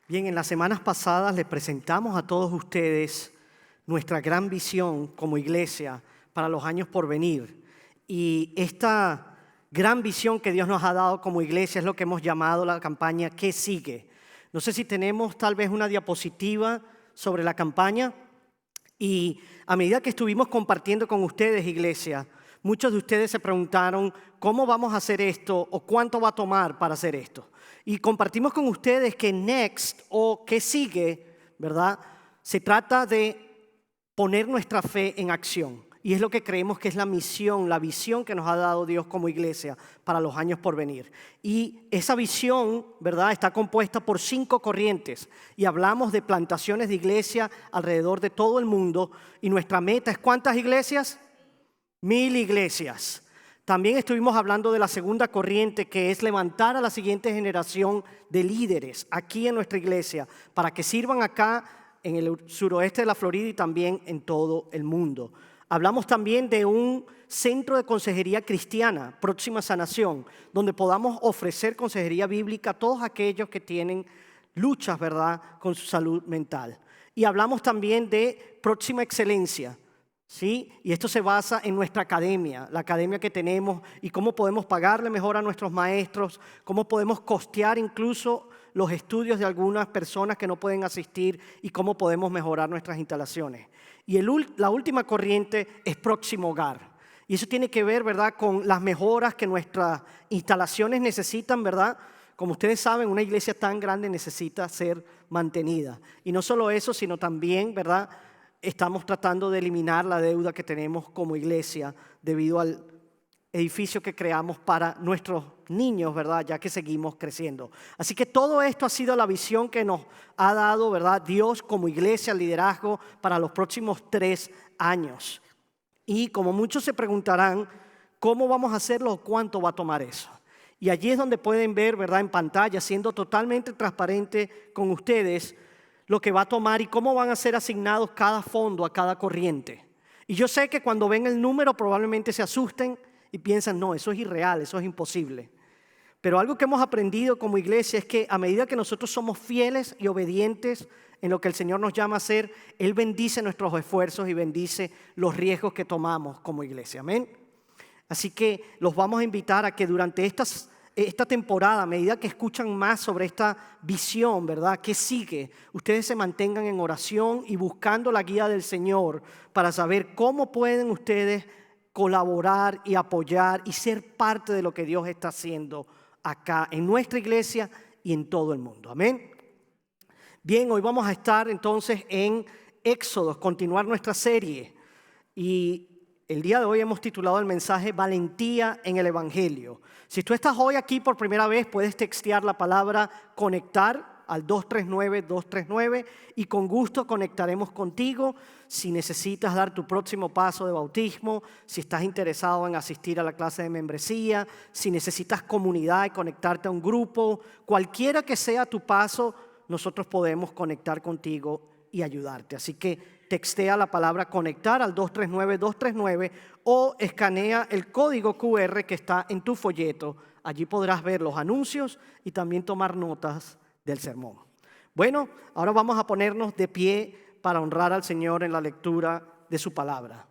Bien, en las semanas pasadas les presentamos a todos ustedes nuestra gran visión como iglesia para los años por venir. Y esta gran visión que Dios nos ha dado como iglesia es lo que hemos llamado la campaña ¿Qué sigue? No sé si tenemos tal vez una diapositiva sobre la campaña. Y a medida que estuvimos compartiendo con ustedes, iglesia, muchos de ustedes se preguntaron cómo vamos a hacer esto o cuánto va a tomar para hacer esto. Y compartimos con ustedes que Next o ¿Qué sigue? ¿Verdad? Se trata de poner nuestra fe en acción. Y es lo que creemos que es la misión, la visión que nos ha dado Dios como iglesia para los años por venir. Y esa visión, ¿verdad?, está compuesta por 5 corrientes. Y hablamos de plantaciones de iglesia alrededor de todo el mundo. Y nuestra meta es ¿cuántas iglesias? 1000 iglesias. También estuvimos hablando de la segunda corriente, que es levantar a la siguiente generación de líderes aquí en nuestra iglesia para que sirvan acá en el suroeste de la Florida y también en todo el mundo. Hablamos también de un centro de consejería cristiana, Próxima Sanación, donde podamos ofrecer consejería bíblica a todos aquellos que tienen luchas, ¿verdad?, con su salud mental. Y hablamos también de Próxima Excelencia. ¿Sí? Y esto se basa en nuestra academia, la academia que tenemos y cómo podemos pagarle mejor a nuestros maestros, cómo podemos costear incluso los estudios de algunas personas que no pueden asistir y cómo podemos mejorar nuestras instalaciones. Y la última corriente es Próximo Hogar. Y eso tiene que ver, ¿verdad?, con las mejoras que nuestras instalaciones necesitan, ¿verdad? Como ustedes saben, una iglesia tan grande necesita ser mantenida. Y no solo eso, sino también, ¿verdad?, estamos tratando de eliminar la deuda que tenemos como iglesia debido al edificio que creamos para nuestros niños, ¿verdad?, ya que seguimos creciendo. Así que todo esto ha sido la visión que nos ha dado, ¿verdad?, Dios como iglesia, liderazgo para los próximos 3 años. Y como muchos se preguntarán, ¿cómo vamos a hacerlo o cuánto va a tomar eso? Y allí es donde pueden ver, ¿verdad?, en pantalla, siendo totalmente transparente con ustedes, lo que va a tomar y cómo van a ser asignados cada fondo a cada corriente. Y yo sé que cuando ven el número probablemente se asusten y piensan, no, eso es irreal, eso es imposible. Pero algo que hemos aprendido como iglesia es que a medida que nosotros somos fieles y obedientes en lo que el Señor nos llama a hacer, Él bendice nuestros esfuerzos y bendice los riesgos que tomamos como iglesia. Amén. Así que los vamos a invitar a que durante esta temporada, a medida que escuchan más sobre esta visión, ¿verdad?, ¿qué sigue? Ustedes se mantengan en oración y buscando la guía del Señor para saber cómo pueden ustedes colaborar y apoyar y ser parte de lo que Dios está haciendo acá en nuestra iglesia y en todo el mundo. Amén. Bien, hoy vamos a estar entonces en Éxodos, continuar nuestra serie. Y el día de hoy hemos titulado el mensaje Valentía en el Evangelio. Si tú estás hoy aquí por primera vez, puedes textear la palabra conectar al 239-239 y con gusto conectaremos contigo. Si necesitas dar tu próximo paso de bautismo, si estás interesado en asistir a la clase de membresía, si necesitas comunidad y conectarte a un grupo, cualquiera que sea tu paso, nosotros podemos conectar contigo y ayudarte. Así que textea la palabra conectar al 239-239 o escanea el código QR que está en tu folleto. Allí podrás ver los anuncios y también tomar notas del sermón. Bueno, ahora vamos a ponernos de pie para honrar al Señor en la lectura de su palabra.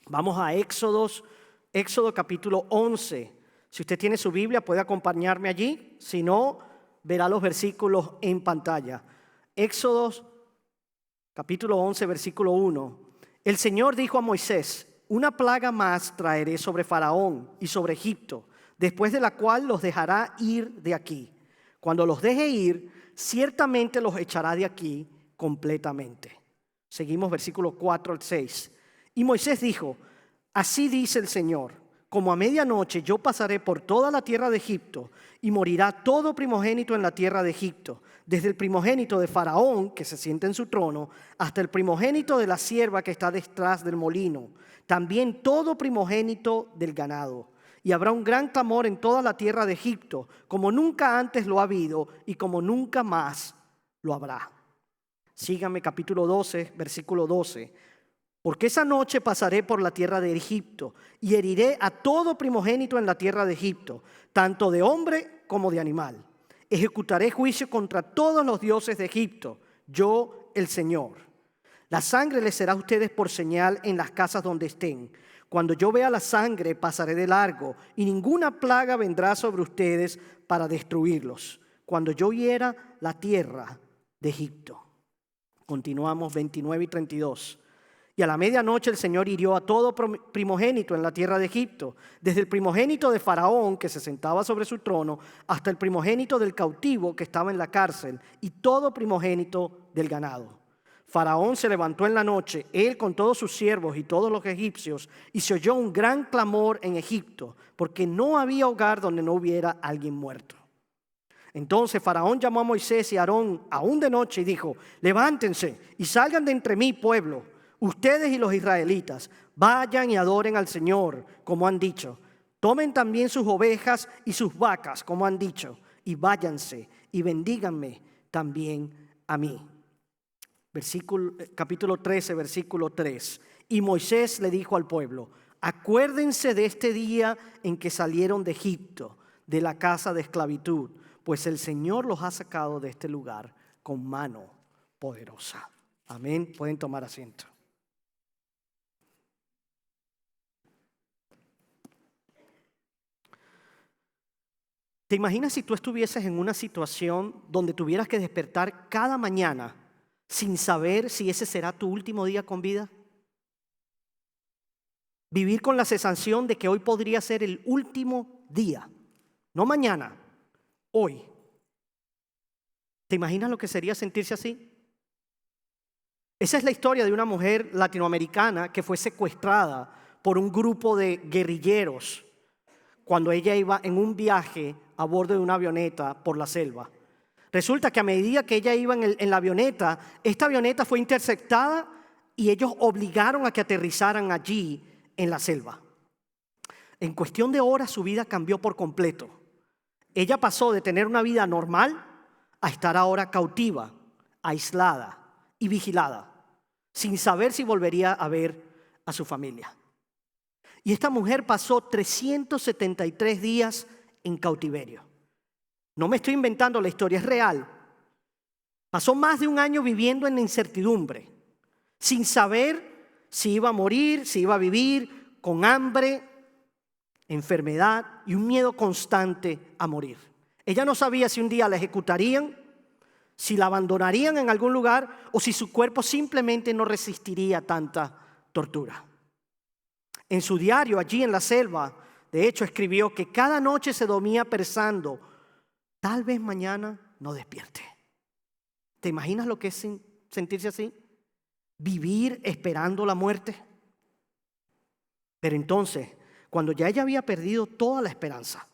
Vamos a Éxodo capítulo 11. Si usted tiene su Biblia, puede acompañarme allí. Si no, verá los versículos en pantalla. Éxodo capítulo 11, versículo 1. El Señor dijo a Moisés: una plaga más traeré sobre Faraón y sobre Egipto, después de la cual los dejará ir de aquí. Cuando los deje ir, ciertamente los echará de aquí completamente. Seguimos versículo 4 al 6. Y Moisés dijo: así dice el Señor, como a medianoche yo pasaré por toda la tierra de Egipto y morirá todo primogénito en la tierra de Egipto, desde el primogénito de Faraón, que se sienta en su trono, hasta el primogénito de la sierva que está detrás del molino, también todo primogénito del ganado. Y habrá un gran clamor en toda la tierra de Egipto, como nunca antes lo ha habido y como nunca más lo habrá. Síganme, capítulo 12, versículo 12. Porque esa noche pasaré por la tierra de Egipto y heriré a todo primogénito en la tierra de Egipto, tanto de hombre como de animal. ejecutaré juicio contra todos los dioses de Egipto, yo el Señor. La sangre les será a ustedes por señal en las casas donde estén. Cuando yo vea la sangre, pasaré de largo, y ninguna plaga vendrá sobre ustedes para destruirlos. Cuando yo hiera la tierra de Egipto. Continuamos 29 y 32. Y a la medianoche el Señor hirió a todo primogénito en la tierra de Egipto, desde el primogénito de Faraón, que se sentaba sobre su trono, hasta el primogénito del cautivo que estaba en la cárcel, y todo primogénito del ganado. Faraón se levantó en la noche, él con todos sus siervos y todos los egipcios, y se oyó un gran clamor en Egipto, porque no había hogar donde no hubiera alguien muerto. Entonces Faraón llamó a Moisés y a Aarón aún de noche y dijo: levántense y salgan de entre mí, pueblo, ustedes y los israelitas, vayan y adoren al Señor, como han dicho. Tomen también sus ovejas y sus vacas, como han dicho, y váyanse y bendíganme también a mí. Capítulo 13, versículo 3. Y Moisés le dijo al pueblo: acuérdense de este día en que salieron de Egipto, de la casa de esclavitud, pues el Señor los ha sacado de este lugar con mano poderosa. Amén. Pueden tomar asiento. ¿Te imaginas si tú estuvieses en una situación donde tuvieras que despertar cada mañana sin saber si ese será tu último día con vida? Vivir con la sensación de que hoy podría ser el último día, no mañana, hoy. ¿Te imaginas lo que sería sentirse así? Esa es la historia de una mujer latinoamericana que fue secuestrada por un grupo de guerrilleros cuando ella iba en un viaje a bordo de una avioneta por la selva. Resulta que a medida que ella iba en la avioneta, esta avioneta fue interceptada y ellos obligaron a que aterrizaran allí en la selva. En cuestión de horas su vida cambió por completo. Ella pasó de tener una vida normal a estar ahora cautiva, aislada y vigilada, sin saber si volvería a ver a su familia. Y esta mujer pasó 373 días en cautiverio. No me estoy inventando la historia, es real. Pasó más de un año viviendo en la incertidumbre, sin saber si iba a morir, si iba a vivir, con hambre, enfermedad y un miedo constante a morir. Ella no sabía si un día la ejecutarían, si la abandonarían en algún lugar o si su cuerpo simplemente no resistiría tanta tortura. En su diario, allí en la selva, de hecho, escribió que cada noche se dormía pensando: tal vez mañana no despierte. ¿Te imaginas lo que es sentirse así? Vivir esperando la muerte. Pero entonces, cuando ya ella había perdido toda la esperanza,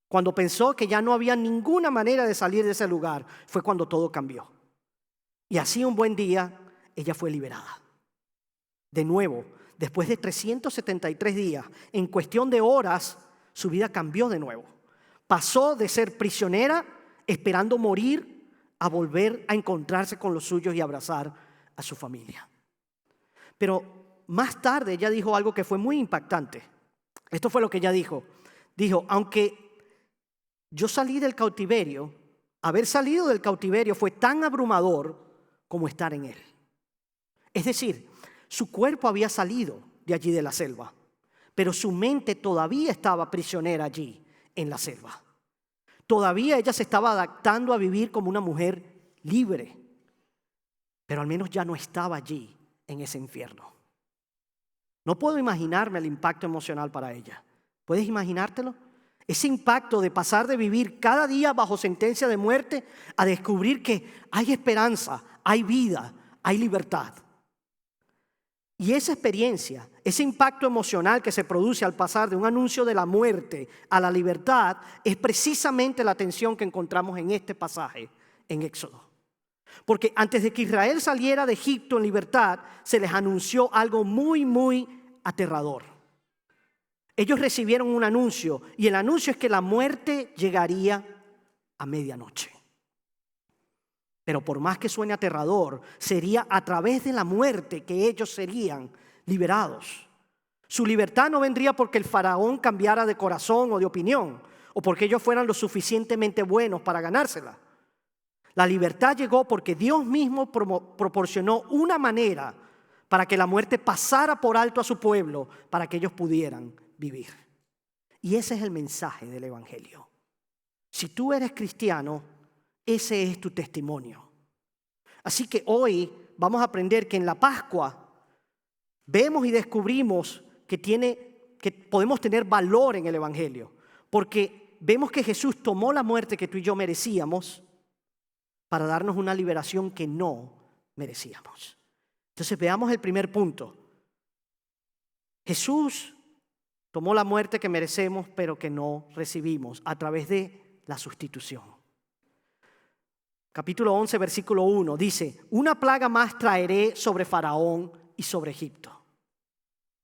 cuando pensó que ya no había ninguna manera de salir de ese lugar, fue cuando todo cambió. Y así un buen día, ella fue liberada. De nuevo, después de 373 días, en cuestión de horas, su vida cambió de nuevo. Pasó de ser prisionera, esperando morir, a volver a encontrarse con los suyos y abrazar a su familia. Pero más tarde ella dijo algo que fue muy impactante. Esto fue lo que ella dijo. Dijo: aunque yo salí del cautiverio, haber salido del cautiverio fue tan abrumador como estar en él. Es decir, su cuerpo había salido de allí de la selva, pero su mente todavía estaba prisionera allí en la selva. Todavía ella se estaba adaptando a vivir como una mujer libre, pero al menos ya no estaba allí en ese infierno. No puedo imaginarme el impacto emocional para ella. ¿Puedes imaginártelo? Ese impacto de pasar de vivir cada día bajo sentencia de muerte a descubrir que hay esperanza, hay vida, hay libertad. Y esa experiencia, ese impacto emocional que se produce al pasar de un anuncio de la muerte a la libertad, es precisamente la tensión que encontramos en este pasaje en Éxodo. Porque antes de que Israel saliera de Egipto en libertad, se les anunció algo muy, muy aterrador. Ellos recibieron un anuncio, y el anuncio es que la muerte llegaría a medianoche. Pero por más que suene aterrador, sería a través de la muerte que ellos serían liberados. Su libertad no vendría porque el faraón cambiara de corazón o de opinión, o porque ellos fueran lo suficientemente buenos para ganársela. La libertad llegó porque Dios mismo proporcionó una manera para que la muerte pasara por alto a su pueblo, para que ellos pudieran vivir. Y ese es el mensaje del Evangelio. Si tú eres cristiano, ese es tu testimonio. Así que hoy vamos a aprender que en la Pascua vemos y descubrimos que podemos tener valor en el Evangelio, porque vemos que Jesús tomó la muerte que tú y yo merecíamos para darnos una liberación que no merecíamos. Entonces veamos el primer punto. Jesús tomó la muerte que merecemos, pero que no recibimos, a través de la sustitución. Capítulo 11, versículo 1, dice: una plaga más traeré sobre Faraón y sobre Egipto.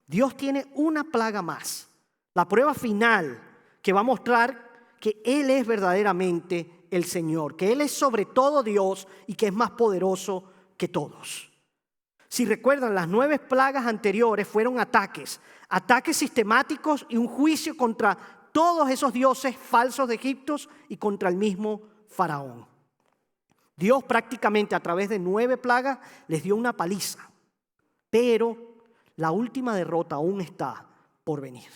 Dios tiene una plaga más, la prueba final que va a mostrar que Él es verdaderamente el Señor, que Él es sobre todo Dios y que es más poderoso que todos. Si recuerdan, las 9 plagas anteriores fueron ataques sistemáticos y un juicio contra todos esos dioses falsos de Egipto y contra el mismo Faraón. Dios prácticamente a través de 9 plagas les dio una paliza, pero la última derrota aún está por venir.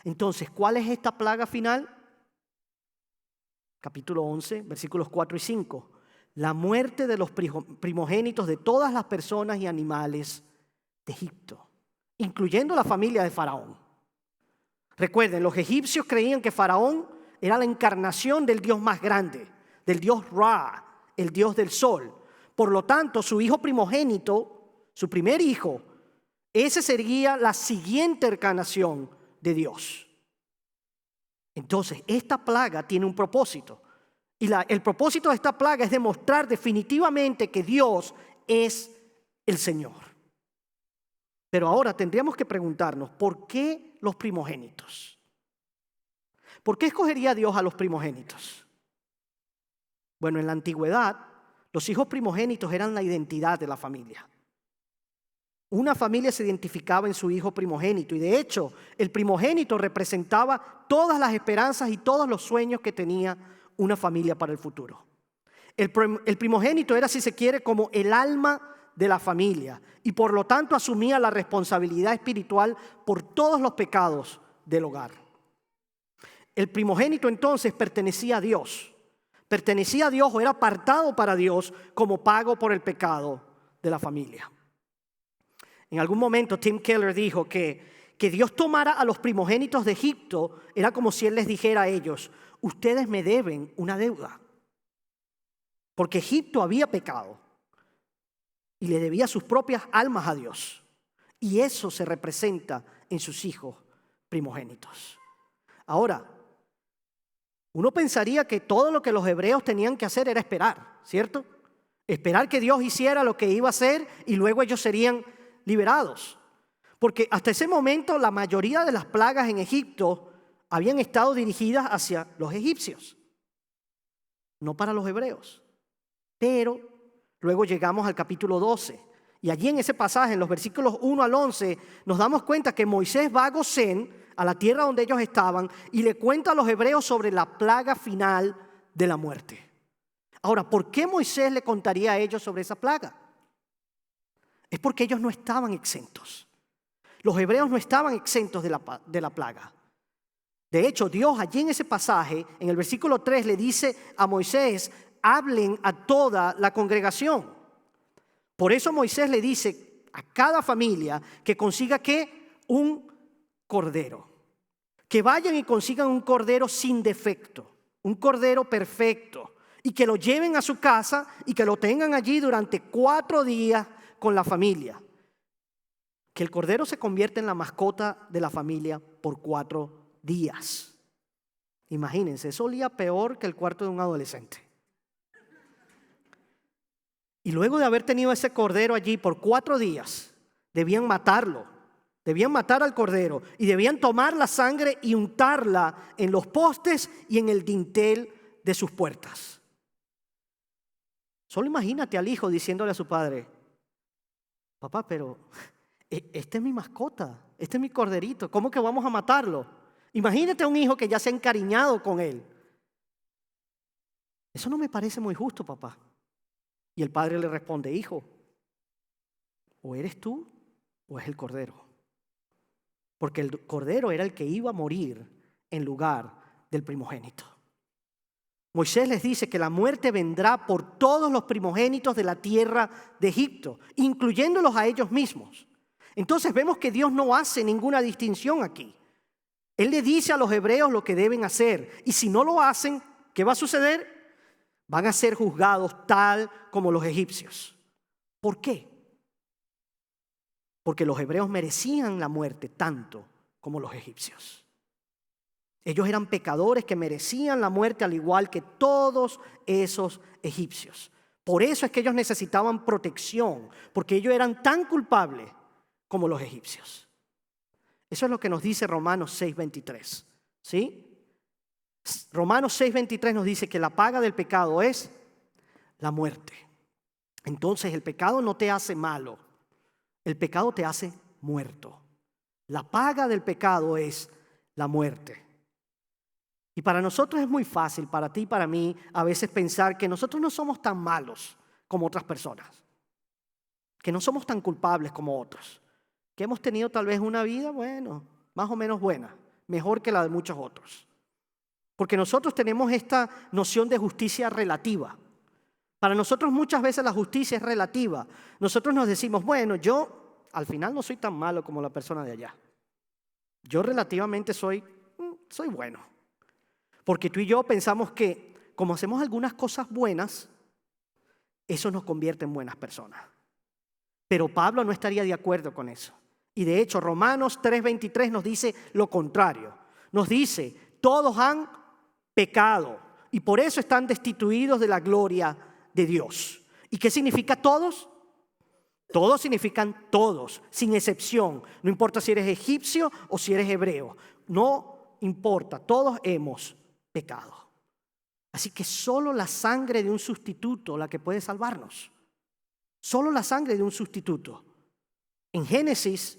Entonces, ¿cuál es esta plaga final? Capítulo 11, versículos 4 y 5. La muerte de los primogénitos de todas las personas y animales de Egipto, incluyendo la familia de Faraón. Recuerden, los egipcios creían que Faraón era la encarnación del Dios más grande, del Dios Ra, el Dios del sol. Por lo tanto, su hijo primogénito, su primer hijo, ese sería la siguiente encarnación de Dios. Entonces, esta plaga tiene un propósito. Y el propósito de esta plaga es demostrar definitivamente que Dios es el Señor. Pero ahora tendríamos que preguntarnos, ¿por qué los primogénitos? ¿Por qué escogería Dios a los primogénitos? Bueno, en la antigüedad, los hijos primogénitos eran la identidad de la familia. Una familia se identificaba en su hijo primogénito y de hecho el primogénito representaba todas las esperanzas y todos los sueños que tenía una familia para el futuro. El primogénito era, si se quiere, como el alma de la familia y por lo tanto asumía la responsabilidad espiritual por todos los pecados del hogar. El primogénito entonces pertenecía a Dios o era apartado para Dios como pago por el pecado de la familia. En algún momento Tim Keller dijo que Dios tomara a los primogénitos de Egipto era como si Él les dijera a ellos: ustedes me deben una deuda. Porque Egipto había pecado y le debía sus propias almas a Dios. Y eso se representa en sus hijos primogénitos. Ahora, uno pensaría que todo lo que los hebreos tenían que hacer era esperar, ¿cierto? Esperar que Dios hiciera lo que iba a hacer y luego ellos serían liberados. Porque hasta ese momento la mayoría de las plagas en Egipto habían estado dirigidas hacia los egipcios, no para los hebreos. Pero luego llegamos al capítulo 12 y allí en ese pasaje, en los versículos 1 al 11, nos damos cuenta que Moisés va a Gosén, a la tierra donde ellos estaban, y le cuenta a los hebreos sobre la plaga final de la muerte. Ahora, ¿por qué Moisés le contaría a ellos sobre esa plaga? Es porque ellos no estaban exentos. Los hebreos no estaban exentos de la plaga. De hecho, Dios allí en ese pasaje, en el versículo 3, le dice a Moisés: hablen a toda la congregación. Por eso Moisés le dice a cada familia que consiga ¿qué? Un cordero. Que vayan y consigan un cordero sin defecto, un cordero perfecto, y que lo lleven a su casa y que lo tengan allí durante 4 días con la familia. Que el cordero se convierta en la mascota de la familia por 4 días. Imagínense, eso olía peor que el cuarto de un adolescente. Y luego de haber tenido ese cordero allí por 4 días, debían matarlo. Debían matar al cordero y debían tomar la sangre y untarla en los postes y en el dintel de sus puertas. Solo imagínate al hijo diciéndole a su padre: papá, pero este es mi mascota, este es mi corderito, ¿cómo que vamos a matarlo? Imagínate a un hijo que ya se ha encariñado con él. Eso no me parece muy justo, papá. Y el padre le responde, hijo, o eres tú o es el cordero. Porque el cordero era el que iba a morir en lugar del primogénito. Moisés les dice que la muerte vendrá por todos los primogénitos de la tierra de Egipto, incluyéndolos a ellos mismos. Entonces vemos que Dios no hace ninguna distinción aquí. Él le dice a los hebreos lo que deben hacer. Y si no lo hacen, ¿qué va a suceder? Van a ser juzgados tal como los egipcios. ¿Por qué? Porque los hebreos merecían la muerte tanto como los egipcios. Ellos eran pecadores que merecían la muerte al igual que todos esos egipcios. Por eso es que ellos necesitaban protección, porque ellos eran tan culpables como los egipcios. Eso es lo que nos dice Romanos 6:23. ¿Sí? Romanos 6:23 nos dice que la paga del pecado es la muerte. Entonces el pecado no te hace malo, el pecado te hace muerto. La paga del pecado es la muerte. Y para nosotros es muy fácil, para ti y para mí, a veces pensar que nosotros no somos tan malos como otras personas, que no somos tan culpables como otros, que hemos tenido tal vez una vida, bueno, más o menos buena, mejor que la de muchos otros. Porque nosotros tenemos esta noción de justicia relativa. Para nosotros muchas veces la justicia es relativa. Nosotros nos decimos, bueno, yo al final no soy tan malo como la persona de allá. Yo relativamente soy bueno. Porque tú y yo pensamos que como hacemos algunas cosas buenas, eso nos convierte en buenas personas. Pero Pablo no estaría de acuerdo con eso. Y de hecho, Romanos 3:23 nos dice lo contrario. Nos dice, todos han pecado y por eso están destituidos de la gloria de Dios. ¿Y qué significa todos? Todos significan todos, sin excepción. No importa si eres egipcio o si eres hebreo. No importa, todos hemos pecado. Así que solo la sangre de un sustituto la que puede salvarnos. Solo la sangre de un sustituto. En Génesis,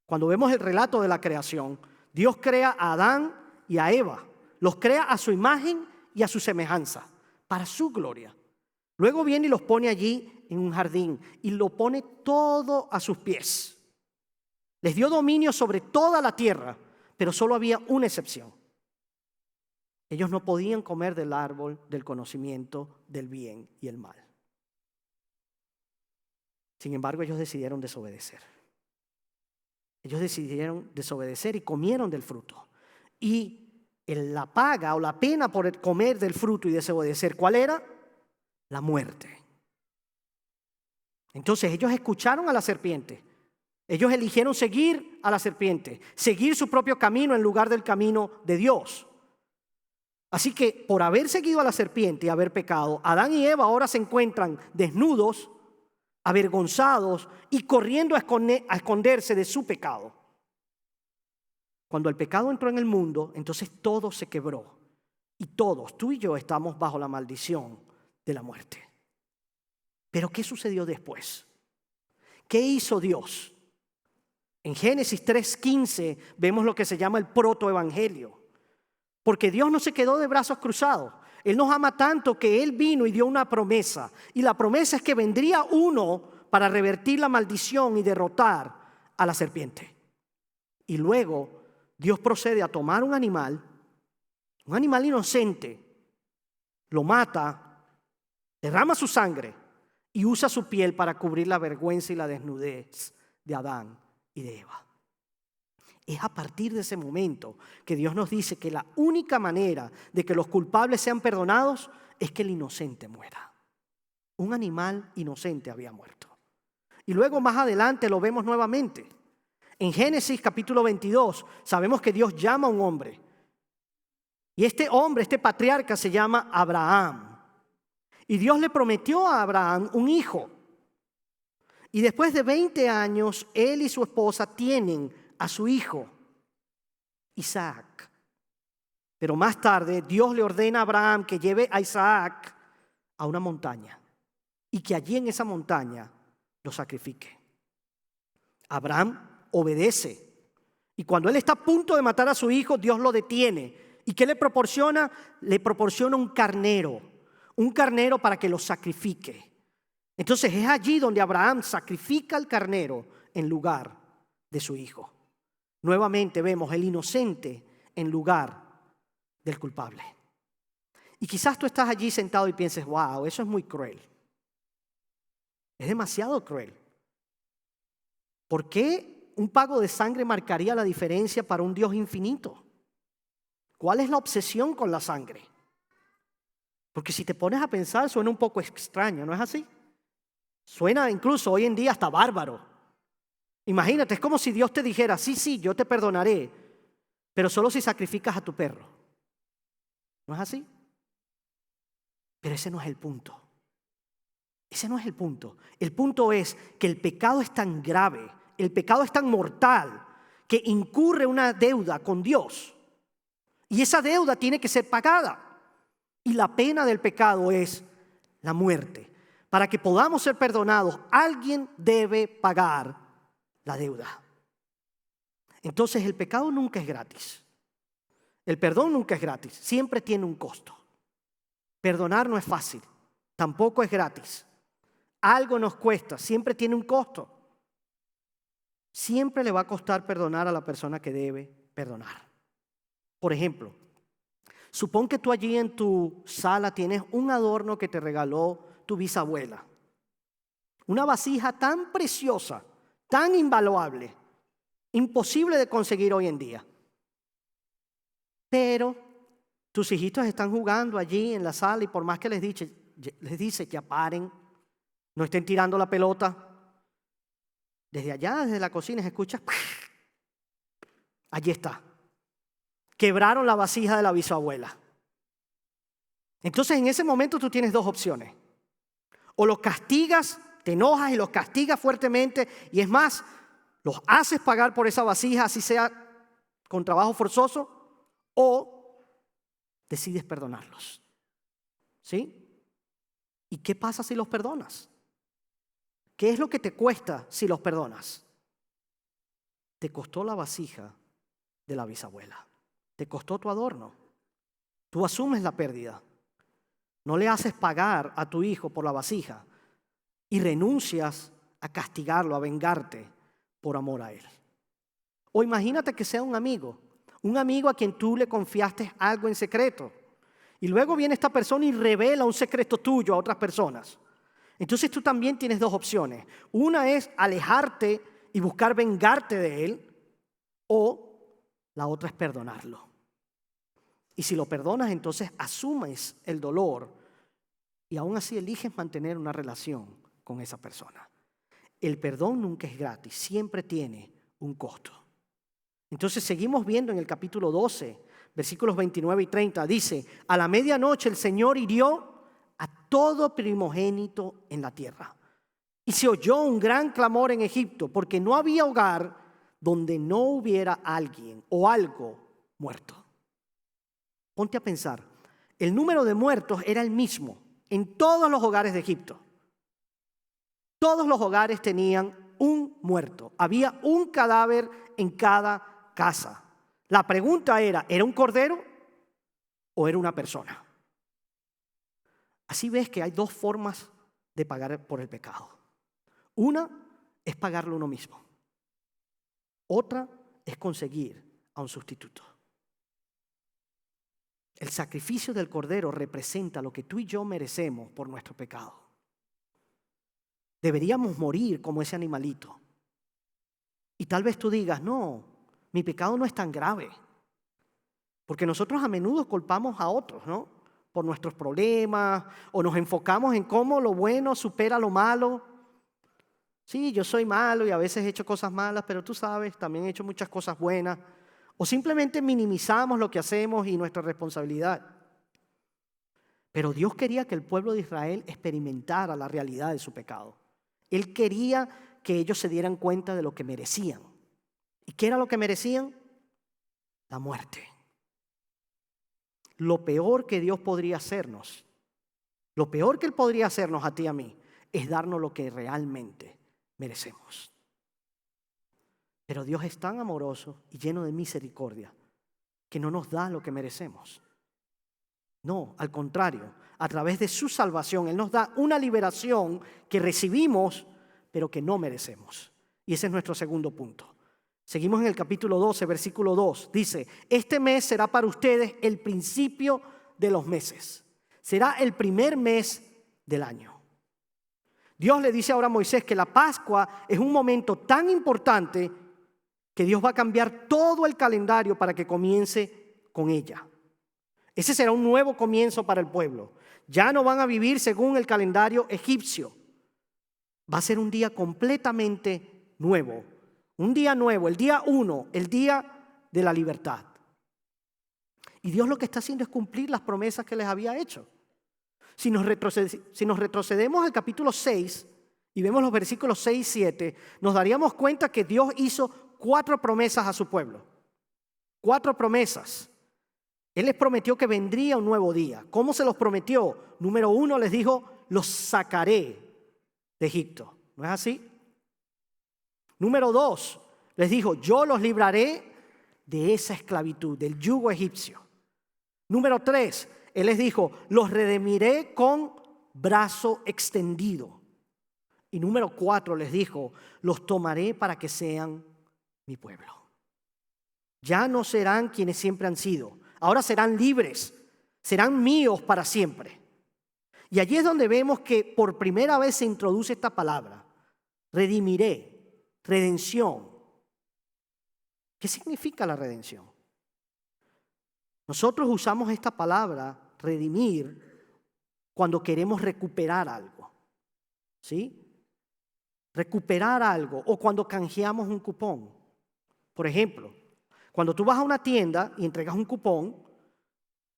cuando vemos el relato de la creación, Dios crea a Adán y a Eva. Los crea a su imagen y a su semejanza, para su gloria. Luego viene y los pone allí en un jardín y lo pone todo a sus pies. Les dio dominio sobre toda la tierra, pero solo había una excepción. Ellos no podían comer del árbol del conocimiento del bien y el mal. Sin embargo, ellos decidieron desobedecer. Ellos decidieron desobedecer y comieron del fruto. Y la paga o la pena por comer del fruto y desobedecer, ¿cuál era? La muerte. Entonces ellos escucharon a la serpiente. Ellos eligieron seguir a la serpiente, seguir su propio camino en lugar del camino de Dios. Así que por haber seguido a la serpiente y haber pecado, Adán y Eva ahora se encuentran desnudos, avergonzados y corriendo a esconderse de su pecado. Cuando el pecado entró en el mundo, entonces todo se quebró. Y todos, tú y yo, estamos bajo la maldición de la muerte. Pero ¿qué sucedió después? ¿Qué hizo Dios? En Génesis 3:15 vemos lo que se llama el protoevangelio. Porque Dios no se quedó de brazos cruzados. Él nos ama tanto que Él vino y dio una promesa. Y la promesa es que vendría uno para revertir la maldición y derrotar a la serpiente. Y luego Dios procede a tomar un animal inocente, lo mata, derrama su sangre y usa su piel para cubrir la vergüenza y la desnudez de Adán y de Eva. Es a partir de ese momento que Dios nos dice que la única manera de que los culpables sean perdonados es que el inocente muera. Un animal inocente había muerto. Y luego más adelante lo vemos nuevamente. En Génesis capítulo 22 sabemos que Dios llama a un hombre. Y este hombre, este patriarca se llama Abraham. Y Dios le prometió a Abraham un hijo. Y después de 20 años, él y su esposa tienen a su hijo, Isaac. Pero más tarde Dios le ordena a Abraham que lleve a Isaac a una montaña y que allí en esa montaña lo sacrifique. Abraham obedece Y cuando él está a punto de matar a su hijo, Dios lo detiene. ¿Y qué le proporciona? Le proporciona un carnero para que lo sacrifique. Entonces es allí donde Abraham sacrifica al carnero en lugar de su hijo. Nuevamente vemos el inocente en lugar del culpable. Y quizás tú estás allí sentado y pienses, wow, eso es muy cruel. Es demasiado cruel. ¿Por qué un pago de sangre marcaría la diferencia para un Dios infinito? ¿Cuál es la obsesión con la sangre? Porque si te pones a pensar, suena un poco extraño, ¿no es así? Suena incluso hoy en día hasta bárbaro. Imagínate, es como si Dios te dijera, sí, yo te perdonaré, pero solo si sacrificas a tu perro. ¿No es así? Pero ese no es el punto. Ese no es el punto. El punto es que el pecado es tan grave, el pecado es tan mortal, que incurre una deuda con Dios. Y esa deuda tiene que ser pagada. Y la pena del pecado es la muerte. Para que podamos ser perdonados, alguien debe pagar la deuda. Entonces el pecado nunca es gratis. El perdón nunca es gratis, siempre tiene un costo. Perdonar no es fácil, tampoco es gratis. Algo nos cuesta, siempre tiene un costo. Siempre le va a costar perdonar a la persona que debe perdonar. Por ejemplo, supón que tú allí en tu sala tienes un adorno que te regaló tu bisabuela. Una vasija tan preciosa, tan invaluable, imposible de conseguir hoy en día. Pero tus hijitos están jugando allí en la sala y por más que les dice que paren, no estén tirando la pelota, desde allá, desde la cocina, se escucha, allí está. Quebraron la vasija de la bisabuela. Entonces en ese momento tú tienes dos opciones. O los castigas, te enojas y los castigas fuertemente y es más, los haces pagar por esa vasija, así sea con trabajo forzoso, o decides perdonarlos. ¿Sí? ¿Y qué pasa si los perdonas? ¿Qué es lo que te cuesta si los perdonas? Te costó la vasija de la bisabuela. Te costó tu adorno. Tú asumes la pérdida. No le haces pagar a tu hijo por la vasija y renuncias a castigarlo, a vengarte por amor a él. O imagínate que sea un amigo a quien tú le confiaste algo en secreto. Y luego viene esta persona y revela un secreto tuyo a otras personas. Entonces tú también tienes dos opciones. Una es alejarte y buscar vengarte de él, o la otra es perdonarlo. Y si lo perdonas, entonces asumes el dolor y aún así eliges mantener una relación con esa persona. El perdón nunca es gratis, siempre tiene un costo. Entonces seguimos viendo en el capítulo 12, versículos 29 y 30, dice, a la medianoche el Señor hirió a todo primogénito en la tierra. Y se oyó un gran clamor en Egipto, porque no había hogar donde no hubiera alguien o algo muerto. Ponte a pensar, el número de muertos era el mismo en todos los hogares de Egipto. Todos los hogares tenían un muerto. Había un cadáver en cada casa. La pregunta era un cordero o era una persona? Así ves que hay dos formas de pagar por el pecado. Una es pagarlo uno mismo. Otra es conseguir a un sustituto. El sacrificio del cordero representa lo que tú y yo merecemos por nuestro pecado. Deberíamos morir como ese animalito. Y tal vez tú digas, no, mi pecado no es tan grave. Porque nosotros a menudo culpamos a otros, ¿no? Por nuestros problemas, o nos enfocamos en cómo lo bueno supera lo malo. Sí, yo soy malo y a veces he hecho cosas malas, pero tú sabes, también he hecho muchas cosas buenas. O simplemente minimizamos lo que hacemos y nuestra responsabilidad. Pero Dios quería que el pueblo de Israel experimentara la realidad de su pecado. Él quería que ellos se dieran cuenta de lo que merecían. ¿Y qué era lo que merecían? La muerte. Lo peor que Dios podría hacernos, lo peor que Él podría hacernos a ti y a mí, es darnos lo que realmente merecemos. Pero Dios es tan amoroso y lleno de misericordia que no nos da lo que merecemos. No, al contrario, a través de su salvación, Él nos da una liberación que recibimos, pero que no merecemos. Y ese es nuestro segundo punto. Seguimos en el capítulo 12, versículo 2. Dice, este mes será para ustedes el principio de los meses. Será el primer mes del año. Dios le dice ahora a Moisés que la Pascua es un momento tan importante que Dios va a cambiar todo el calendario para que comience con ella. Ese será un nuevo comienzo para el pueblo. Ya no van a vivir según el calendario egipcio. Va a ser un día completamente nuevo. Un día nuevo, el día 1, el día de la libertad. Y Dios lo que está haciendo es cumplir las promesas que les había hecho. Si nos retrocedemos al capítulo 6 y vemos los versículos 6 y 7, nos daríamos cuenta que Dios hizo 4 promesas a su pueblo. 4 promesas. Él les prometió que vendría un nuevo día. ¿Cómo se los prometió? Número 1 les dijo, los sacaré de Egipto. ¿No es así? Número 2 les dijo, yo los libraré de esa esclavitud, del yugo egipcio. Número 3, Él les dijo, los redimiré con brazo extendido. Y número 4 les dijo, los tomaré para que sean mi pueblo. Ya no serán quienes siempre han sido. Ahora serán libres, serán míos para siempre. Y allí es donde vemos que por primera vez se introduce esta palabra, redimiré, redención. ¿Qué significa la redención? Nosotros usamos esta palabra, redimir, cuando queremos recuperar algo. ¿Sí? Recuperar algo o cuando canjeamos un cupón. Por ejemplo, cuando tú vas a una tienda y entregas un cupón,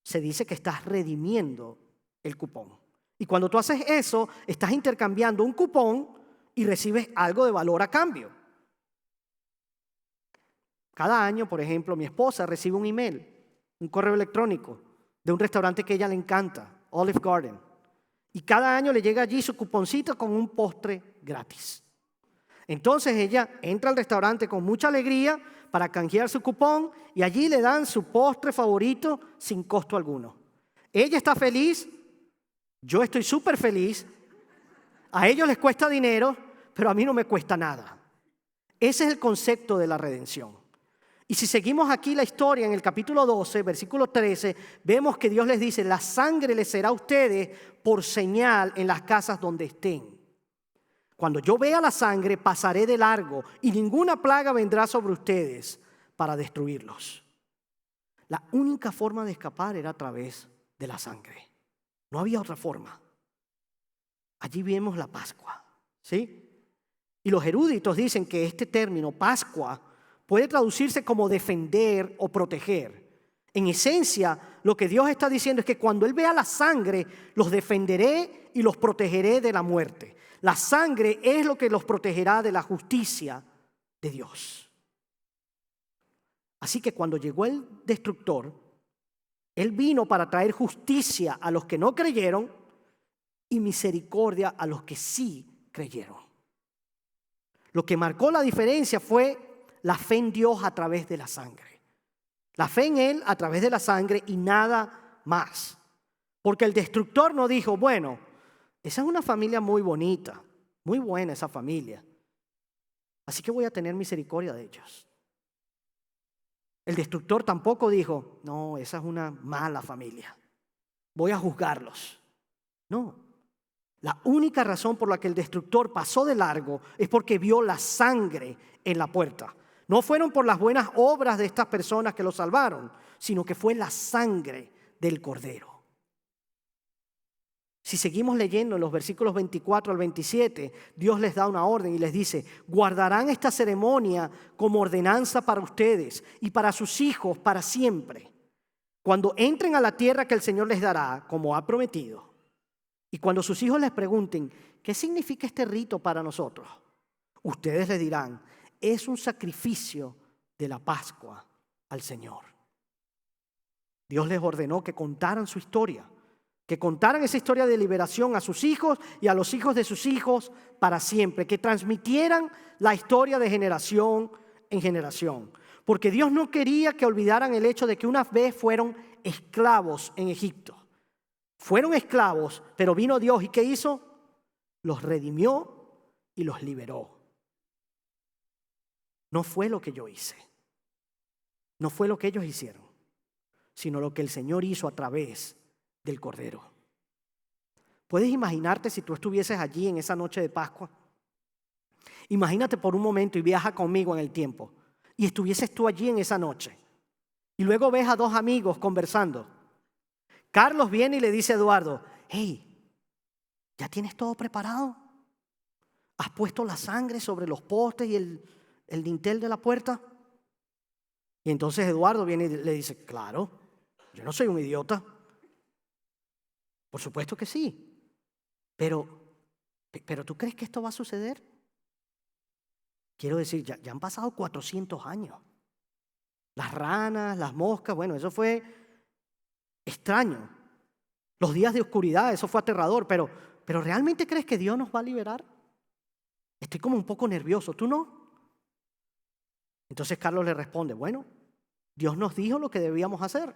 se dice que estás redimiendo el cupón. Y cuando tú haces eso, estás intercambiando un cupón y recibes algo de valor a cambio. Cada año, por ejemplo, mi esposa recibe un email, un correo electrónico de un restaurante que a ella le encanta, Olive Garden. Y cada año le llega allí su cuponcito con un postre gratis. Entonces ella entra al restaurante con mucha alegría para canjear su cupón y allí le dan su postre favorito sin costo alguno. Ella está feliz, yo estoy súper feliz, a ellos les cuesta dinero, pero a mí no me cuesta nada. Ese es el concepto de la redención. Y si seguimos aquí la historia en el capítulo 12, versículo 13, vemos que Dios les dice, la sangre les será a ustedes por señal en las casas donde estén. Cuando yo vea la sangre, pasaré de largo y ninguna plaga vendrá sobre ustedes para destruirlos. La única forma de escapar era a través de la sangre. No había otra forma. Allí vemos la Pascua, ¿sí? Y los eruditos dicen que este término, Pascua, puede traducirse como defender o proteger. En esencia, lo que Dios está diciendo es que cuando Él vea la sangre, los defenderé y los protegeré de la muerte. La sangre es lo que los protegerá de la justicia de Dios. Así que cuando llegó el destructor, Él vino para traer justicia a los que no creyeron y misericordia a los que sí creyeron. Lo que marcó la diferencia fue la fe en Dios a través de la sangre. La fe en Él a través de la sangre y nada más. Porque el destructor no dijo, bueno, esa es una familia muy bonita, muy buena esa familia. Así que voy a tener misericordia de ellos. El destructor tampoco dijo, no, esa es una mala familia. Voy a juzgarlos. No. La única razón por la que el destructor pasó de largo es porque vio la sangre en la puerta. No fueron por las buenas obras de estas personas que lo salvaron, sino que fue la sangre del Cordero. Si seguimos leyendo en los versículos 24 al 27, Dios les da una orden y les dice, guardarán esta ceremonia como ordenanza para ustedes y para sus hijos para siempre, cuando entren a la tierra que el Señor les dará, como ha prometido. Y cuando sus hijos les pregunten, ¿qué significa este rito para nosotros? Ustedes les dirán, es un sacrificio de la Pascua al Señor. Dios les ordenó que contaran su historia, que contaran esa historia de liberación a sus hijos y a los hijos de sus hijos para siempre, que transmitieran la historia de generación en generación. Porque Dios no quería que olvidaran el hecho de que una vez fueron esclavos en Egipto. Fueron esclavos, pero vino Dios, ¿y qué hizo? Los redimió y los liberó. No fue lo que yo hice, no fue lo que ellos hicieron, sino lo que el Señor hizo a través del Cordero. ¿Puedes imaginarte si tú estuvieses allí en esa noche de Pascua? Imagínate por un momento y viaja conmigo en el tiempo y estuvieses tú allí en esa noche y luego ves a dos amigos conversando. Carlos viene y le dice a Eduardo: hey, ¿ya tienes todo preparado? ¿Has puesto la sangre sobre los postes y el dintel de la puerta? Y entonces Eduardo viene y le dice: claro, yo no soy un idiota. Por supuesto que sí. Pero ¿tú crees que esto va a suceder? Quiero decir, ya han pasado 400 años. Las ranas, las moscas, bueno, eso fue extraño. Los días de oscuridad, eso fue aterrador, pero ¿realmente crees que Dios nos va a liberar? Estoy como un poco nervioso, ¿tú no? Entonces Carlos le responde: bueno, Dios nos dijo lo que debíamos hacer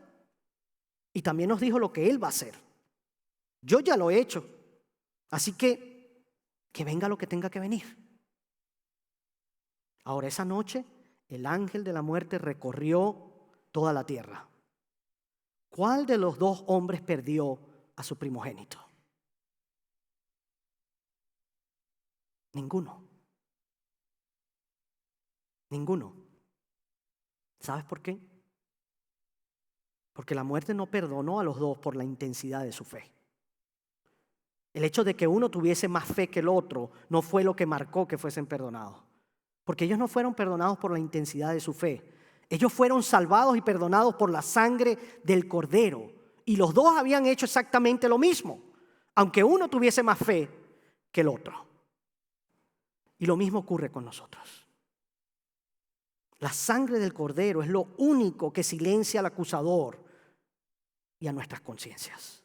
y también nos dijo lo que Él va a hacer. Yo ya lo he hecho, así que venga lo que tenga que venir. Ahora, esa noche, el ángel de la muerte recorrió toda la tierra. ¿Cuál de los dos hombres perdió a su primogénito? Ninguno. Ninguno. ¿Sabes por qué? Porque la muerte no perdonó a los dos por la intensidad de su fe. El hecho de que uno tuviese más fe que el otro no fue lo que marcó que fuesen perdonados. Porque ellos no fueron perdonados por la intensidad de su fe. Ellos fueron salvados y perdonados por la sangre del Cordero. Y los dos habían hecho exactamente lo mismo, aunque uno tuviese más fe que el otro. Y lo mismo ocurre con nosotros. La sangre del Cordero es lo único que silencia al acusador y a nuestras conciencias.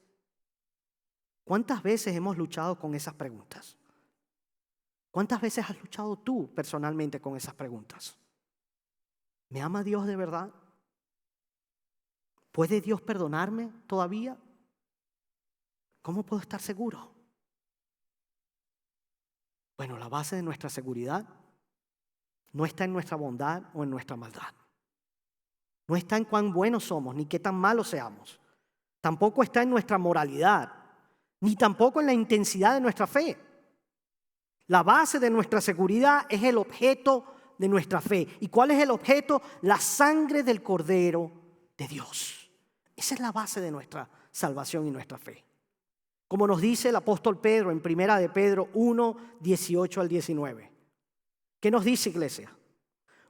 ¿Cuántas veces hemos luchado con esas preguntas? ¿Cuántas veces has luchado tú personalmente con esas preguntas? ¿Me ama Dios de verdad? ¿Puede Dios perdonarme todavía? ¿Cómo puedo estar seguro? Bueno, la base de nuestra seguridad no está en nuestra bondad o en nuestra maldad. No está en cuán buenos somos, ni qué tan malos seamos. Tampoco está en nuestra moralidad, ni tampoco en la intensidad de nuestra fe. La base de nuestra seguridad es el objeto de nuestra fe. ¿Y cuál es el objeto? La sangre del Cordero de Dios. Esa es la base de nuestra salvación y nuestra fe. Como nos dice el apóstol Pedro en 1 de Pedro 1, 18 al 19. ¿Qué nos dice, iglesia?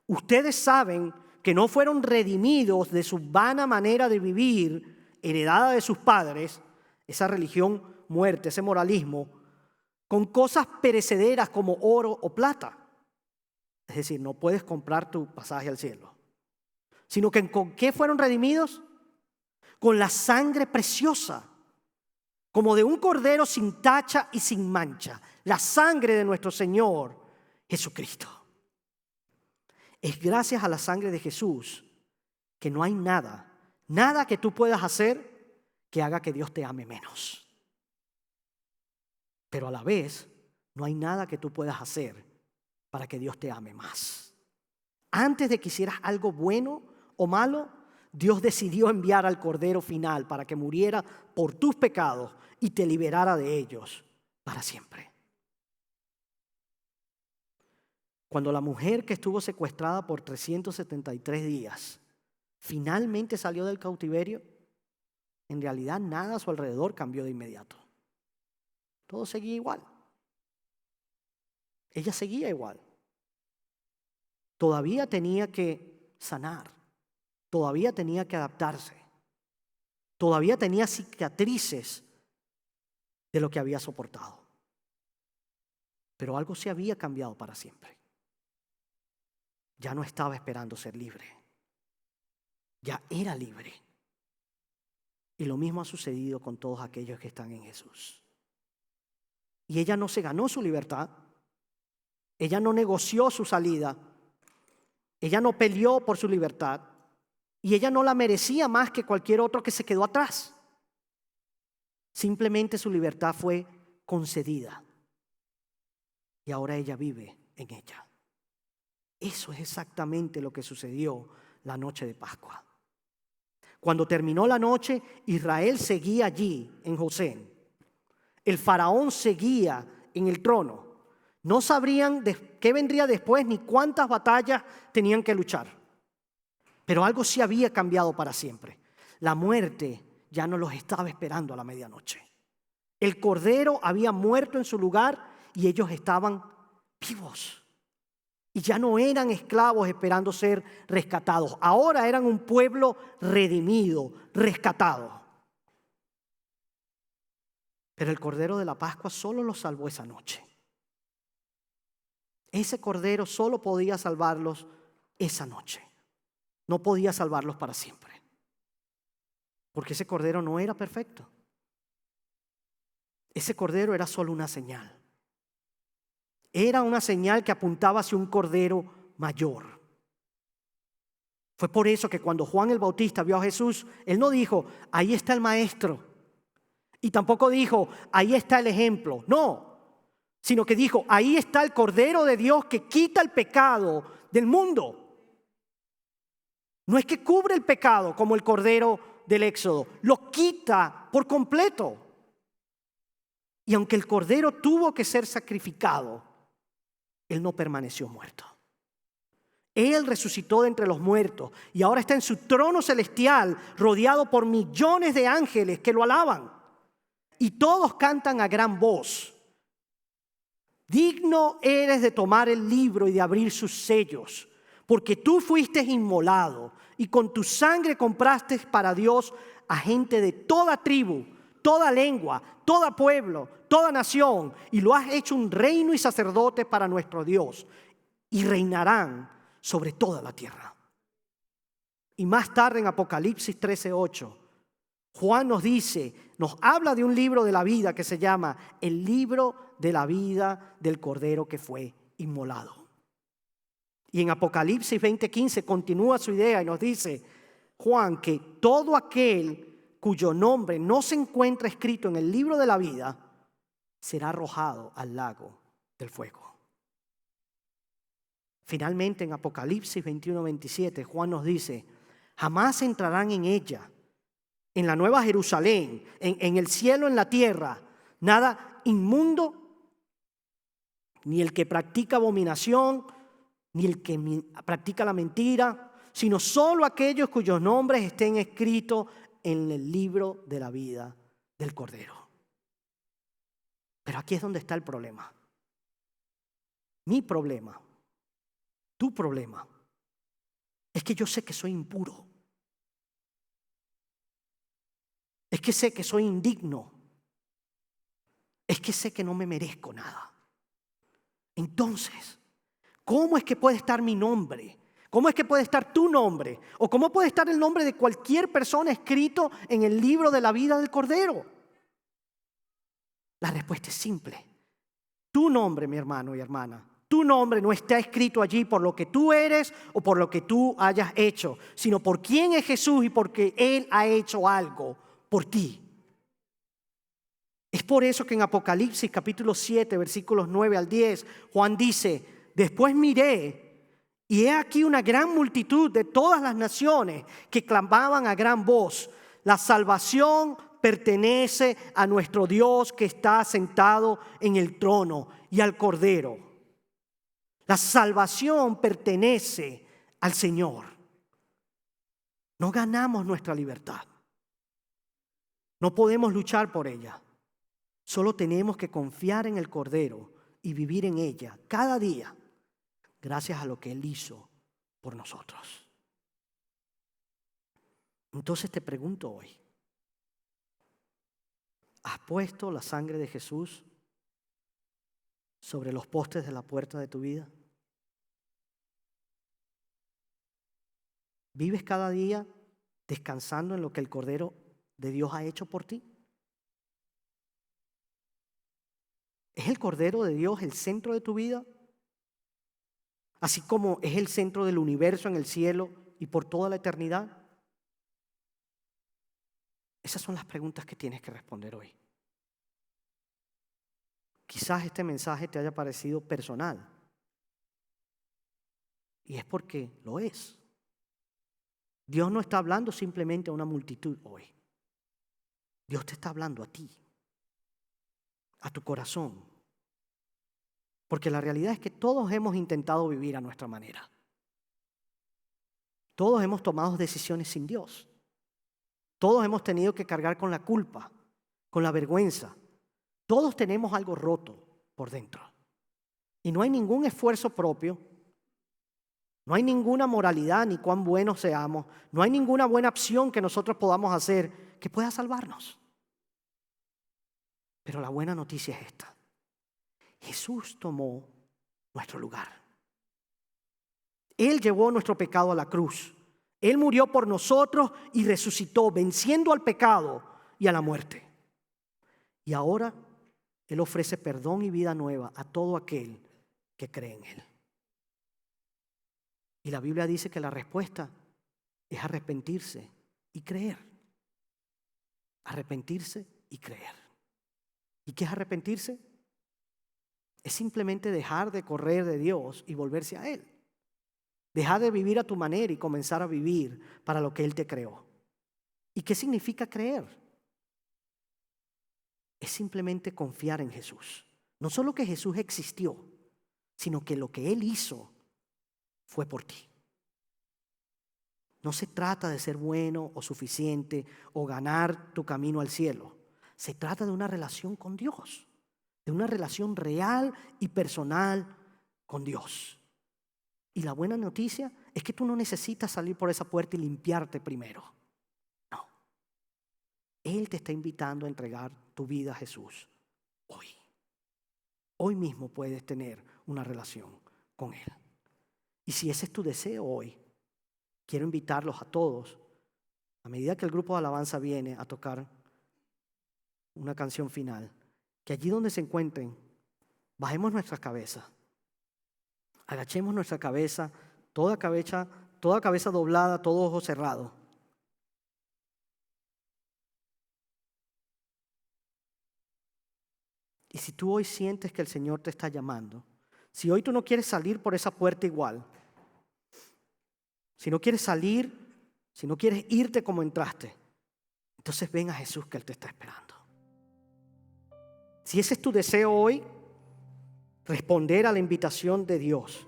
Ustedes saben que no fueron redimidos de su vana manera de vivir, heredada de sus padres, esa religión muerta, ese moralismo, con cosas perecederas como oro o plata. Es decir, no puedes comprar tu pasaje al cielo. Sino que ¿con qué fueron redimidos? Con la sangre preciosa, como de un cordero sin tacha y sin mancha. La sangre de nuestro Señor Jesucristo. Es gracias a la sangre de Jesús que no hay nada que tú puedas hacer que haga que Dios te ame menos. Pero a la vez, no hay nada que tú puedas hacer para que Dios te ame más. Antes de que hicieras algo bueno o malo, Dios decidió enviar al Cordero final para que muriera por tus pecados y te liberara de ellos para siempre. Cuando la mujer que estuvo secuestrada por 373 días finalmente salió del cautiverio, en realidad nada a su alrededor cambió de inmediato. Todo seguía igual. Ella seguía igual. Todavía tenía que sanar. Todavía tenía que adaptarse. Todavía tenía cicatrices de lo que había soportado. Pero algo se había cambiado para siempre. Ya no estaba esperando ser libre. Ya era libre. Y lo mismo ha sucedido con todos aquellos que están en Jesús. Y ella no se ganó su libertad. Ella no negoció su salida. Ella no peleó por su libertad y ella no la merecía más que cualquier otro que se quedó atrás. Simplemente su libertad fue concedida y ahora ella vive en ella. Eso es exactamente lo que sucedió la noche de Pascua. Cuando terminó la noche, Israel seguía allí en Gosén. El faraón seguía en el trono. No sabrían qué vendría después ni cuántas batallas tenían que luchar. Pero algo sí había cambiado para siempre. La muerte ya no los estaba esperando a la medianoche. El cordero había muerto en su lugar y ellos estaban vivos. Y ya no eran esclavos esperando ser rescatados. Ahora eran un pueblo redimido, rescatado. Pero el Cordero de la Pascua solo los salvó esa noche. Ese Cordero solo podía salvarlos esa noche. No podía salvarlos para siempre. Porque ese Cordero no era perfecto. Ese Cordero era solo una señal. Era una señal que apuntaba hacia un Cordero mayor. Fue por eso que cuando Juan el Bautista vio a Jesús, él no dijo, ahí está el Maestro. Y tampoco dijo, ahí está el ejemplo. No, sino que dijo, ahí está el Cordero de Dios que quita el pecado del mundo. No es que cubre el pecado como el Cordero del Éxodo, lo quita por completo. Y aunque el Cordero tuvo que ser sacrificado, él no permaneció muerto. Él resucitó de entre los muertos y ahora está en su trono celestial, rodeado por millones de ángeles que lo alaban. Y todos cantan a gran voz: digno eres de tomar el libro y de abrir sus sellos, porque tú fuiste inmolado y con tu sangre compraste para Dios a gente de toda tribu, toda lengua, todo pueblo, toda nación, y lo has hecho un reino y sacerdote para nuestro Dios, y reinarán sobre toda la tierra. Y más tarde en Apocalipsis 13:8, Juan nos dice, nos habla de un libro de la vida que se llama el libro de la vida del Cordero que fue inmolado. Y en Apocalipsis 20:15 continúa su idea y nos dice Juan que todo aquel cuyo nombre no se encuentra escrito en el libro de la vida será arrojado al lago del fuego. Finalmente en Apocalipsis 21:27 Juan nos dice, jamás entrarán en ella, en la nueva Jerusalén, en el cielo, en la tierra, nada inmundo, ni el que practica abominación, ni el que practica la mentira, sino solo aquellos cuyos nombres estén escritos en el libro de la vida del Cordero. Pero aquí es donde está el problema. Mi problema, tu problema, es que yo sé que soy impuro. Es que sé que soy indigno. Es que sé que no me merezco nada. Entonces, ¿cómo es que puede estar mi nombre? ¿Cómo es que puede estar tu nombre? ¿O cómo puede estar el nombre de cualquier persona escrito en el libro de la vida del Cordero? La respuesta es simple. Tu nombre, mi hermano y hermana, tu nombre no está escrito allí por lo que tú eres o por lo que tú hayas hecho, sino por quién es Jesús y porque Él ha hecho algo por ti. Es por eso que en Apocalipsis capítulo 7, versículos 9 al 10, Juan dice, después miré y he aquí una gran multitud de todas las naciones que clamaban a gran voz, la salvación pertenece a nuestro Dios que está sentado en el trono y al Cordero. La salvación pertenece al Señor. No ganamos nuestra libertad. No podemos luchar por ella. Solo tenemos que confiar en el Cordero y vivir en ella cada día, gracias a lo que Él hizo por nosotros. Entonces te pregunto hoy, ¿has puesto la sangre de Jesús sobre los postes de la puerta de tu vida? ¿Vives cada día descansando en lo que el Cordero de Dios ha hecho por ti? ¿Es el Cordero de Dios el centro de tu vida? así como es el centro del universo en el cielo y por toda la eternidad? Esas son las preguntas que tienes que responder hoy. Quizás este mensaje te haya parecido personal, y es porque lo es. Dios no está hablando simplemente a una multitud hoy. Dios te está hablando a ti, a tu corazón. Porque la realidad es que todos hemos intentado vivir a nuestra manera. Todos hemos tomado decisiones sin Dios. Todos hemos tenido que cargar con la culpa, con la vergüenza. Todos tenemos algo roto por dentro. Y no hay ningún esfuerzo propio, no hay ninguna moralidad ni cuán buenos seamos, no hay ninguna buena opción que nosotros podamos hacer que pueda salvarnos. Pero la buena noticia es esta: Jesús tomó nuestro lugar. Él llevó nuestro pecado a la cruz. Él murió por nosotros y resucitó, venciendo al pecado y a la muerte. Y ahora Él ofrece perdón y vida nueva a todo aquel que cree en Él. Y la Biblia dice que la respuesta es arrepentirse y creer. Arrepentirse y creer. ¿Y qué es arrepentirse? Es simplemente dejar de correr de Dios y volverse a Él. Dejar de vivir a tu manera y comenzar a vivir para lo que Él te creó. ¿Y qué significa creer? Es simplemente confiar en Jesús. No solo que Jesús existió, sino que lo que Él hizo fue por ti. No se trata de ser bueno o suficiente o ganar tu camino al cielo. Se trata de una relación con Dios, de una relación real y personal con Dios. Y la buena noticia es que tú no necesitas salir por esa puerta y limpiarte primero. No. Él te está invitando a entregar tu vida a Jesús hoy. Hoy mismo puedes tener una relación con Él. Y si ese es tu deseo hoy, quiero invitarlos a todos, a medida que el grupo de alabanza viene a tocar una canción final, que allí donde se encuentren, bajemos nuestras cabezas, agachemos nuestra cabeza, toda cabeza doblada, todo ojo cerrado. Y si tú hoy sientes que el Señor te está llamando, si hoy tú no quieres salir por esa puerta igual, si no quieres salir, si no quieres irte como entraste, entonces ven a Jesús, que Él te está esperando. Si ese es tu deseo hoy, responder a la invitación de Dios,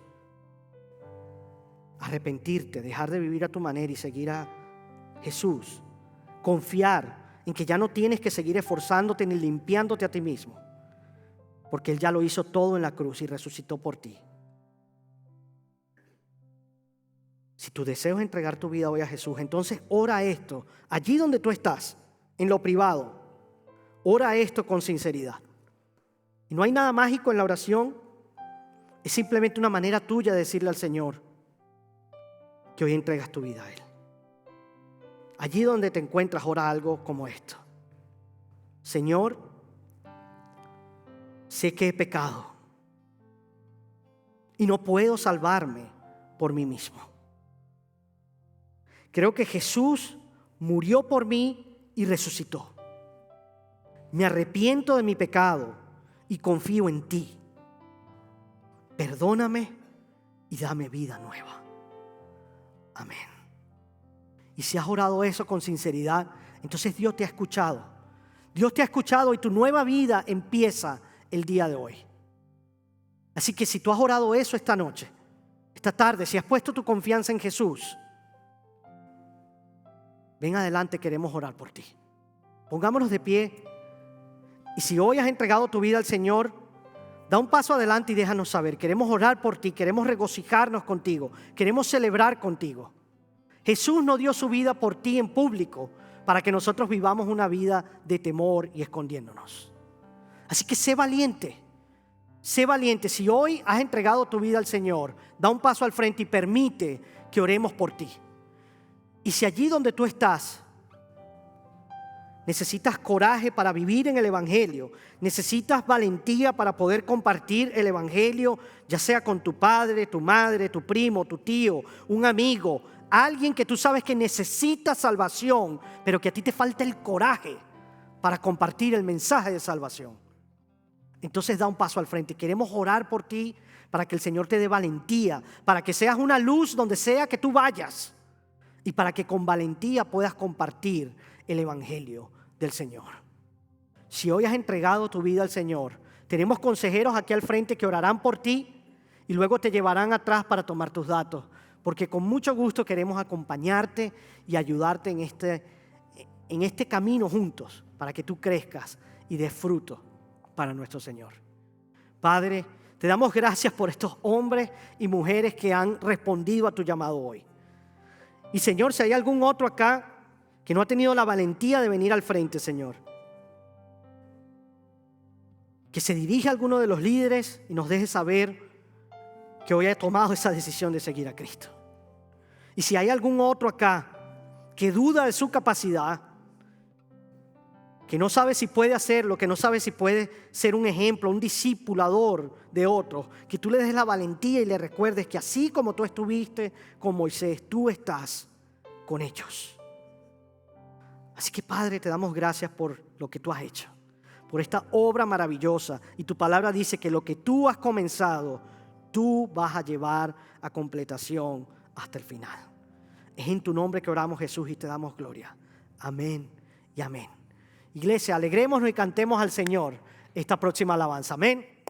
arrepentirte, dejar de vivir a tu manera y seguir a Jesús, confiar en que ya no tienes que seguir esforzándote ni limpiándote a ti mismo, porque Él ya lo hizo todo en la cruz y resucitó por ti. Si tu deseo es entregar tu vida hoy a Jesús, entonces ora esto, allí donde tú estás, en lo privado, ora esto con sinceridad. Y no hay nada mágico en la oración, es simplemente una manera tuya de decirle al Señor que hoy entregas tu vida a Él. Allí donde te encuentras, ora algo como esto: Señor, sé que he pecado y no puedo salvarme por mí mismo. Creo que Jesús murió por mí y resucitó. Me arrepiento de mi pecado y confío en ti. Perdóname y dame vida nueva. Amén. Y si has orado eso con sinceridad, entonces Dios te ha escuchado. Dios te ha escuchado y tu nueva vida empieza el día de hoy. Así que si tú has orado eso esta noche, esta tarde, si has puesto tu confianza en Jesús, ven adelante, queremos orar por ti. Pongámonos de pie. Y si hoy has entregado tu vida al Señor, da un paso adelante y déjanos saber. Queremos orar por ti, queremos regocijarnos contigo, queremos celebrar contigo. Jesús no dio su vida por ti en público para que nosotros vivamos una vida de temor y escondiéndonos. Así que sé valiente. Sé valiente. Si hoy has entregado tu vida al Señor, da un paso al frente y permite que oremos por ti. Y si allí donde tú estás Necesitas coraje para vivir en el Evangelio. Necesitas valentía para poder compartir el Evangelio, ya sea con tu padre, tu madre, tu primo, tu tío, un amigo, alguien que tú sabes que necesita salvación, pero que a ti te falta el coraje para compartir el mensaje de salvación. Entonces da un paso al frente. Queremos orar por ti para que el Señor te dé valentía, para que seas una luz donde sea que tú vayas y para que con valentía puedas compartir el Evangelio del Señor. Si hoy has entregado tu vida al Señor, tenemos consejeros aquí al frente que orarán por ti y luego te llevarán atrás para tomar tus datos, porque con mucho gusto queremos acompañarte y ayudarte en este camino juntos para que tú crezcas y des fruto para nuestro Señor. Padre, te damos gracias por estos hombres y mujeres que han respondido a tu llamado hoy. Y Señor, si hay algún otro acá que no ha tenido la valentía de venir al frente, Señor, que se dirija a alguno de los líderes y nos deje saber que hoy ha tomado esa decisión de seguir a Cristo. Y si hay algún otro acá que duda de su capacidad, que no sabe si puede hacerlo, que no sabe si puede ser un ejemplo, un discipulador de otros, que tú le des la valentía y le recuerdes que así como tú estuviste con Moisés, tú estás con ellos. Así que, Padre, te damos gracias por lo que tú has hecho, por esta obra maravillosa. Y tu palabra dice que lo que tú has comenzado, tú vas a llevar a completación hasta el final. Es en tu nombre que oramos, Jesús, y te damos gloria. Amén y amén. Iglesia, alegrémonos y cantemos al Señor esta próxima alabanza. Amén.